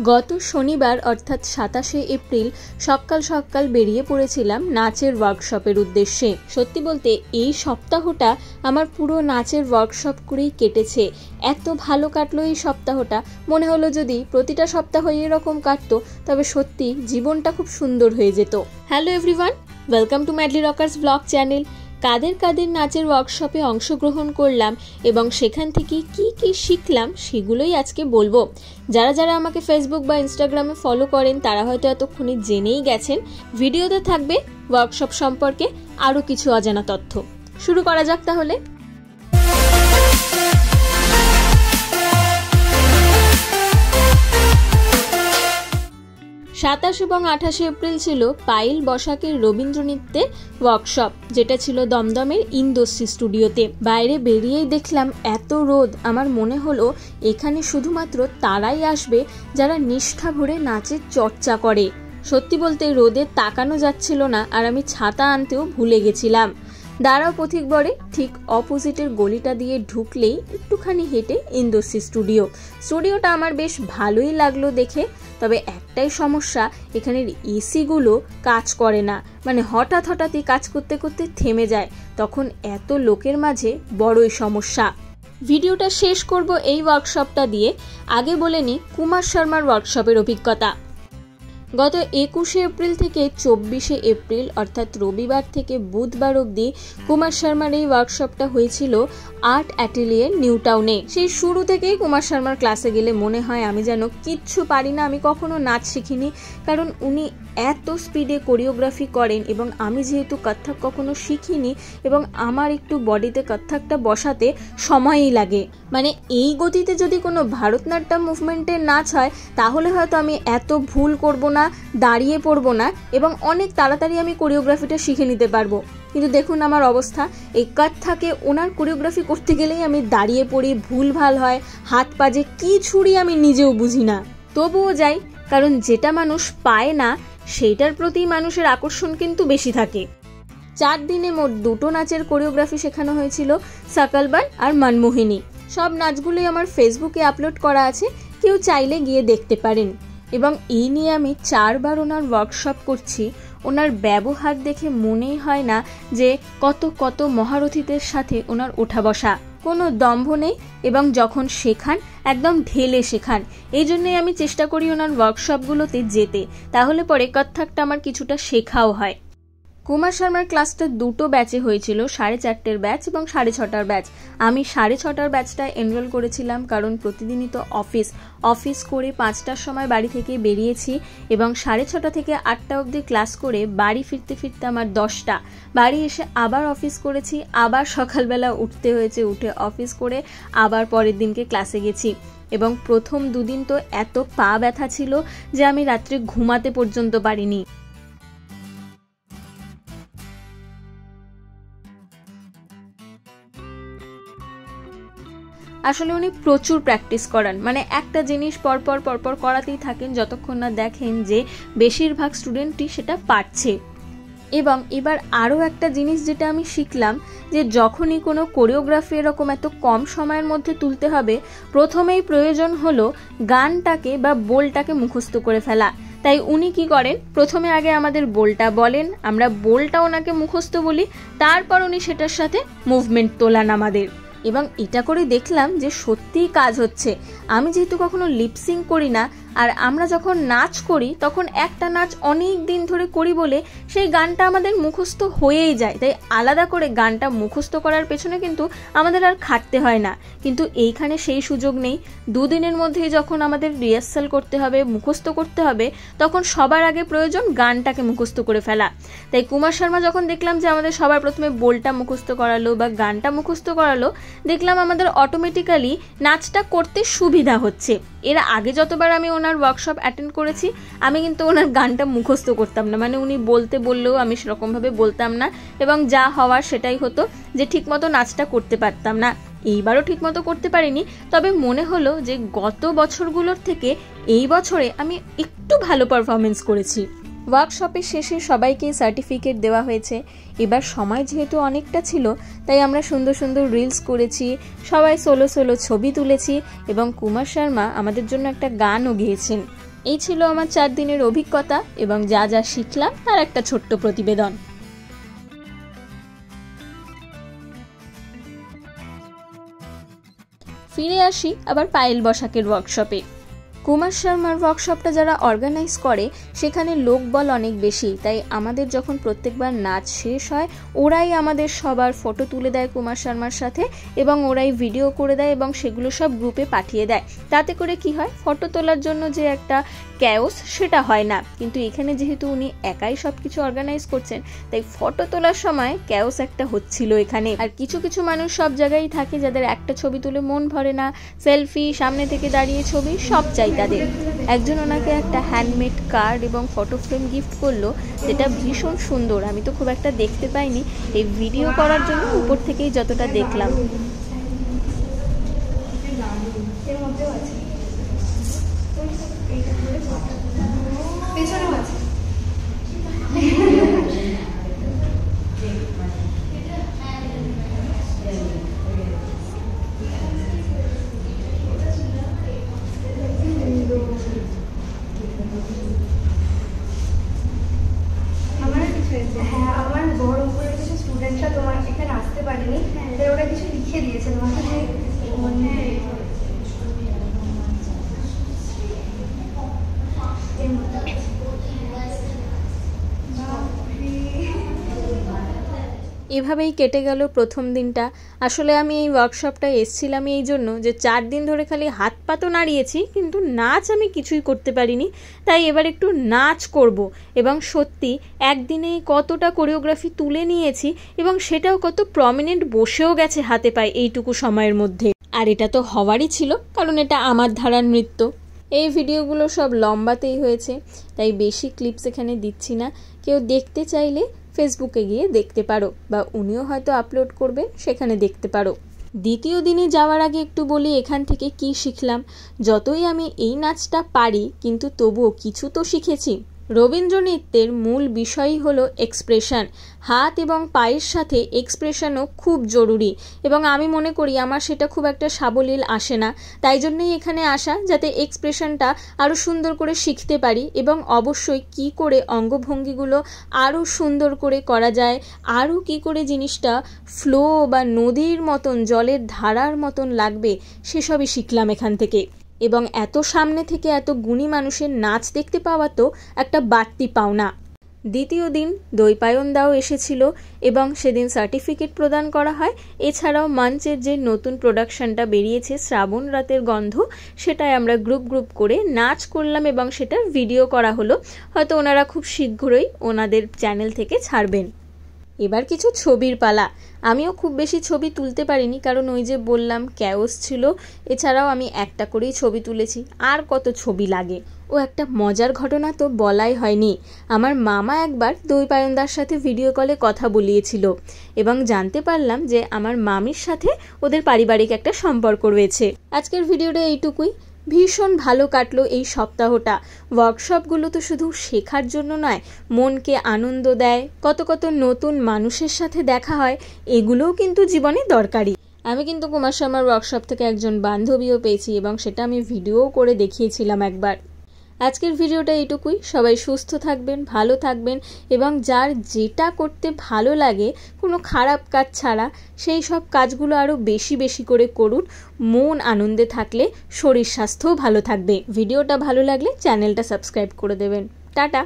গত শনিবার অর্থাৎ 27শে এপ্রিল সকাল সকাল বেরিয়ে পড়েছিলাম নাচের ওয়ার্কশপের উদ্দেশ্যে। সত্যি বলতে এই সপ্তাহটা আমার পুরো নাচের ওয়ার্কশপ করেই কেটেছে। এত ভালো কাটলো এই সপ্তাহটা, মনে হলো যদি প্রতিটা সপ্তাহ এরকম কাটতো তবে সত্যি জীবনটা খুব সুন্দর হয়ে যেত। Hello everyone, welcome to Madly Rockers blog channel. কাদের কাদের নাচের ওয়ার্কশপে অংশগ্রহণ করলাম এবং সেখান থেকে কি কি শিখলাম সেগুলোই আজকে বলবো। যারা যারা আমাকে ফেসবুক বা ইনস্টাগ্রামে ফলো করেন তারা হয়তো এতক্ষণে জেনেই গেছেন। ভিডিওতে থাকবে ওয়ার্কশপ সম্পর্কে আরও কিছু অজানা তথ্য। শুরু করা যাক তাহলে। 27 এবং 28 এপ্রিল ছিল পায়েল বসাকের রবীন্দ্র নৃত্যের ওয়ার্কশপ, যেটা ছিল দমদমের ইন্দোশ্রী স্টুডিওতে। বাইরে বেরিয়েই দেখলাম এত রোদ, আমার মনে হলো এখানে শুধুমাত্র তারাই আসবে যারা নিষ্ঠা ভরে নাচের চর্চা করে। সত্যি বলতে রোদে তাকানো যাচ্ছিল না, আর আমি ছাতা আনতেও ভুলে গেছিলাম। দাঁড়াও পথিক বরে ঠিক অপোজিটের গলিটা দিয়ে ঢুকলেই একটুখানি হেঁটে ইন্দোশ্রী স্টুডিওটা আমার বেশ ভালোই লাগলো দেখে। তবে একটাই সমস্যা, এখানের এসিগুলো কাজ করে না, মানে হঠাৎই কাজ করতে করতে থেমে যায়। তখন এত লোকের মাঝে বড়ই সমস্যা। ভিডিওটা শেষ করব এই ওয়ার্কশপটা দিয়ে। আগে বলে নিই কুমার শর্মার ওয়ার্কশপের অভিজ্ঞতা। গত 21শে এপ্রিল থেকে 24শে এপ্রিল অর্থাৎ রবিবার থেকে বুধবার অবধি কুমার শর্মার এই ওয়ার্কশপটা হয়েছিল আর্ট অ্যাটেলিয়ার নিউ টাউনে। সেই শুরু থেকেই কুমার শর্মার ক্লাসে গেলে মনে হয় আমি যেন কিচ্ছু পারি না, আমি কখনো নাচ শিখিনি। কারণ উনি এত স্পিডে কোরিওগ্রাফি করেন এবং আমি যেহেতু কত্থক কখনো শিখিনি এবং আমার একটু বডিতে কত্থকটা বসাতে সময়ই লাগে, মানে এই গতিতে যদি কোনো ভারতনাট্যম মুভমেন্টের নাচ হয় তাহলে হয়তো আমি এত ভুল করব না, দাঁড়িয়ে পড়বো না এবং অনেক তাড়াতাড়ি আমি কোরিওগ্রাফিটা শিখে নিতে পারবো। কিন্তু দেখুন আমার অবস্থা, এই কত্থকে ওনার কোরিওগ্রাফি করতে গেলেই আমি দাঁড়িয়ে পড়ি, ভুলভাল হয়, হাত পা যে কি ছুড়ি আমি নিজেও বুঝি না। তবুও যাই, কারণ যেটা মানুষ পায় না সেইটার প্রতি মানুষের আকর্ষণ কিন্তু বেশি থাকে। 4 দিনে মোট 2টো নাচের কোরিওগ্রাফি শেখানো হয়েছিল, সাকালবান আর মনমোহিনী। সব নাচগুলোই আমার ফেসবুকে আপলোড করা আছে, কেউ চাইলে গিয়ে দেখতে পারেন। এবং এই নিয়ে আমি 4 বার ওনার ওয়ার্কশপ করছি। ওনার ব্যবহার দেখে মনেই হয় না যে কত কত মহারথীদের সাথে ওনার ওঠা বসা, কোনো দম্ভ নেই এবং যখন শেখান একদম ঢেলে শেখান। এই জন্যই আমি চেষ্টা করি ওনার ওয়ার্কশপগুলোতে যেতে, তাহলে পরে কত্থকটা আমার কিছুটা শেখাও হয়। কুমার শর্মার ক্লাসটা 2টো ব্যাচে হয়েছিল, 4:30 ব্যাচ এবং 6:30 ব্যাচ। আমি 6:30 ব্যাচটা এনরোল করেছিলাম কারণ প্রতিদিনই তো অফিস করে 5টার সময় বাড়ি থেকে বেরিয়েছি এবং 6:30 থেকে 8টা অবধি ক্লাস করে বাড়ি ফিরতে ফিরতে আমার 10টা। বাড়ি এসে আবার অফিস করেছি, আবার সকালবেলা উঠতে হয়েছে, উঠে অফিস করে আবার পরের দিনকে ক্লাসে গেছি। এবং প্রথম 2 দিন তো এত পা ব্যথা ছিল যে আমি রাত্রে ঘুমাতে পর্যন্ত পারিনি। আসলে উনি প্রচুর প্র্যাকটিস করান, মানে একটা জিনিস পরপর করাতেই থাকেন যতক্ষণ না দেখেন যে বেশিরভাগ স্টুডেন্টই সেটা পারছে। এবং এবার আরও একটা জিনিস যেটা আমি শিখলাম, যে যখনই কোনো কোরিওগ্রাফি এরকম এত কম সময়ের মধ্যে তুলতে হবে, প্রথমেই প্রয়োজন হলো গানটাকে বা বোলটাকে মুখস্থ করে ফেলা। তাই উনি কি করেন, প্রথমে আগে আমাদের বোলটা বলেন, আমরা বোলটা ওনাকে মুখস্থ বলি, তারপর উনি সেটার সাথে মুভমেন্ট তোলান আমাদের। এবং এটা করে দেখলাম যে সত্যিই কাজ হচ্ছে। আমি যেহেতু কখনো লিপসিং করি না, আর আমরা যখন নাচ করি তখন একটা নাচ অনেক দিন ধরে করি বলে সেই গানটা আমাদের মুখস্থ হয়েই যায়। তাই আলাদা করে গানটা মুখস্থ করার পেছনে কিন্তু আমাদের আর খাটতে হয় না। কিন্তু এইখানে সেই সুযোগ নেই। 2 দিনের মধ্যেই যখন আমাদের রিহার্সাল করতে হবে, মুখস্থ করতে হবে, তখন সবার আগে প্রয়োজন গানটাকে মুখস্থ করে ফেলা। তাই কুমার শর্মা যখন দেখলাম যে আমাদের সবার প্রথমে বোলটা মুখস্থ করালো বা গানটা মুখস্থ করালো, দেখলাম আমাদের অটোমেটিক্যালি নাচটা করতে সুবিধা হচ্ছে। এর আগে যতবার আমি ওনার ওয়ার্কশপ অ্যাটেন্ড করেছি আমি কিন্তু ওনার গানটা মুখস্থ করতাম না, মানে উনি বলতে বললেও আমি সেরকমভাবে বলতাম না এবং যা হওয়ার সেটাই হতো, যে ঠিকমতো নাচটা করতে পারতাম না। এইবারও ঠিকমতো করতে পারিনি, তবে মনে হলো যে গত বছরগুলোর থেকে এই বছরে আমি একটু ভালো পারফরমেন্স করেছি। ওয়ার্কশপের শেষে সবাইকে সার্টিফিকেট দেওয়া হয়েছে। এবার সময় যেহেতু অনেকটা ছিল তাই আমরা সুন্দর সুন্দর রিলস করেছি, সবাই সোলো ছবি তুলেছি এবং কুমার শর্মা আমাদের জন্য একটা গানও গেয়েছেন। এই ছিল আমার 4 দিনের অভিজ্ঞতা এবং যা যা শিখলাম তার একটা ছোট্ট প্রতিবেদন। ফিরে আসি আবার পায়েল বসাকের ওয়ার্কশপে। কুমার শর্মার ওয়ার্কশপটা যারা অর্গানাইজ করে সেখানে লোকবল অনেক বেশি, তাই আমাদের যখন প্রত্যেকবার নাচ শেষ হয় ওরাই আমাদের সবার ফটো তুলে দেয় কুমার শর্মার সাথে এবং ওরাই ভিডিও করে দেয় এবং সেগুলো সব গ্রুপে পাঠিয়ে দেয়। তাতে করে কি হয়, ফটো তোলার জন্য যে একটা ক্যাওস সেটা হয় না, কিন্তু এখানে যেহেতু উনি একাই সব কিছু অর্গানাইজ করছেন তাই ফটো তোলার সময় ক্যাওস একটা হচ্ছিল এখানে। আর কিছু কিছু মানুষ সব জায়গায় থাকে যাদের একটা ছবি তুলে মন ভরে না, সেলফি, সামনে থেকে দাঁড়িয়ে ছবি সব চাই তাদের। একজন ওনাকে একটা হ্যান্ডমেড কার্ড এবং ফটো ফ্রেম গিফট করলো, যেটা ভীষণ সুন্দর। আমি তো খুব একটা দেখতে পাইনি, এই ভিডিও করার জন্য উপর থেকেই যতটা দেখলাম। হ্যাঁ, আমার বড় উপরে কিছু স্টুডেন্টরা তোমার এখানে আসতে পারেনি, ওরা কিছু লিখে দিয়েছে তোমাকে। এভাবেই কেটে গেল প্রথম দিনটা। আসলে আমি এই ওয়ার্কশপটা এসেছিলাম এই জন্য যে 4 দিন ধরে খালি হাত পা তো নাড়িয়েছি, কিন্তু নাচ আমি কিছুই করতে পারিনি, তাই এবার একটু নাচ করব। এবং সত্যি একদিনেই কতটা কোরিওগ্রাফি তুলে নিয়েছি এবং সেটাও কত প্রমিনেন্ট বসেও গেছে হাতে পায়ে এইটুকু সময়ের মধ্যে। আর এটা তো হওয়ারই ছিল, কারণ এটা আমার ধারার নৃত্য। এই ভিডিওগুলো সব লম্বাতেই হয়েছে, তাই বেশি ক্লিপস এখানে দিচ্ছি না। কেউ দেখতে চাইলে ফেসবুকে গিয়ে দেখতে পারো, বা উনিও হয়তো আপলোড করবেন, সেখানে দেখতে পারো। দ্বিতীয় দিনে যাওয়ার আগে একটু বলি এখান থেকে কি শিখলাম। যতই আমি এই নাচটা পারি, কিন্তু তবুও কিছু তো শিখেছি। রবীন্দ্র নৃত্যের মূল বিষয়ই হলো এক্সপ্রেশন। হাত এবং পায়ের সাথে এক্সপ্রেশনও খুব জরুরি, এবং আমি মনে করি আমার সেটা খুব একটা সাবলীল আসে না। তাই জন্যই এখানে আসা, যাতে এক্সপ্রেশনটা আরও সুন্দর করে শিখতে পারি এবং অবশ্যই কি করে অঙ্গভঙ্গিগুলো আরও সুন্দর করে করা যায়, আরও কি করে জিনিসটা ফ্লো বা নদীর মতন, জলের ধারার মতন লাগবে, সেসবই শিখলাম এখান থেকে। এবং এত সামনে থেকে এত গুণী মানুষের নাচ দেখতে পাওয়া তো একটা বাড়তি পাওনা। দ্বিতীয় দিন দৈপায়ন দাও এসেছিল এবং সেদিন সার্টিফিকেট প্রদান করা হয়। এছাড়াও মঞ্চের যে নতুন প্রোডাকশনটা বেরিয়েছে শ্রাবণ রাতের গন্ধ, সেটাই আমরা গ্রুপ গ্রুপ করে নাচ করলাম এবং সেটার ভিডিও করা হলো। হয়তো ওনারা খুব শীঘ্রই ওনাদের চ্যানেল থেকে ছাড়বেন। এবার কিছু ছবির পালা। আমিও খুব বেশি ছবি তুলতে পারিনি, কারণ ওই যে বললাম ক্যাওস ছিল। এছাড়াও আমি একটা করেই ছবি তুলেছি, আর কত ছবি লাগে। ও একটা মজার ঘটনা তো বলাই হয়নি। আমার মামা একবার দৈপায়নদার সাথে ভিডিও কলে কথা বলিয়েছিল এবং জানতে পারলাম যে আমার মামির সাথে ওদের পারিবারিক একটা সম্পর্ক রয়েছে। আজকের ভিডিওটা এইটুকুই। ভীষণ ভালো কাটলো এই সপ্তাহটা। ওয়ার্কশপগুলো তো শুধু শেখার জন্য নয়, মনকে আনন্দ দেয়, কত কত নতুন মানুষের সাথে দেখা হয়, এগুলোও কিন্তু জীবনে দরকারি। আমি কিন্তু কুমার শর্মার ওয়ার্কশপ থেকে একজন বান্ধবীও পেয়েছি এবং সেটা আমি ভিডিও করে দেখিয়েছিলাম একবার। আজকের ভিডিওটা এইটুকুই। সবাই সুস্থ থাকবেন, ভালো থাকবেন এবং যার যেটা করতে ভালো লাগে, কোনো খারাপ কাজ ছাড়া, সেই সব কাজগুলো আরও বেশি বেশি করে করুন। মন আনন্দে থাকলে শরীর স্বাস্থ্যও ভালো থাকবে। ভিডিওটা ভালো লাগলে চ্যানেলটা সাবস্ক্রাইব করে দেবেন। টাটা।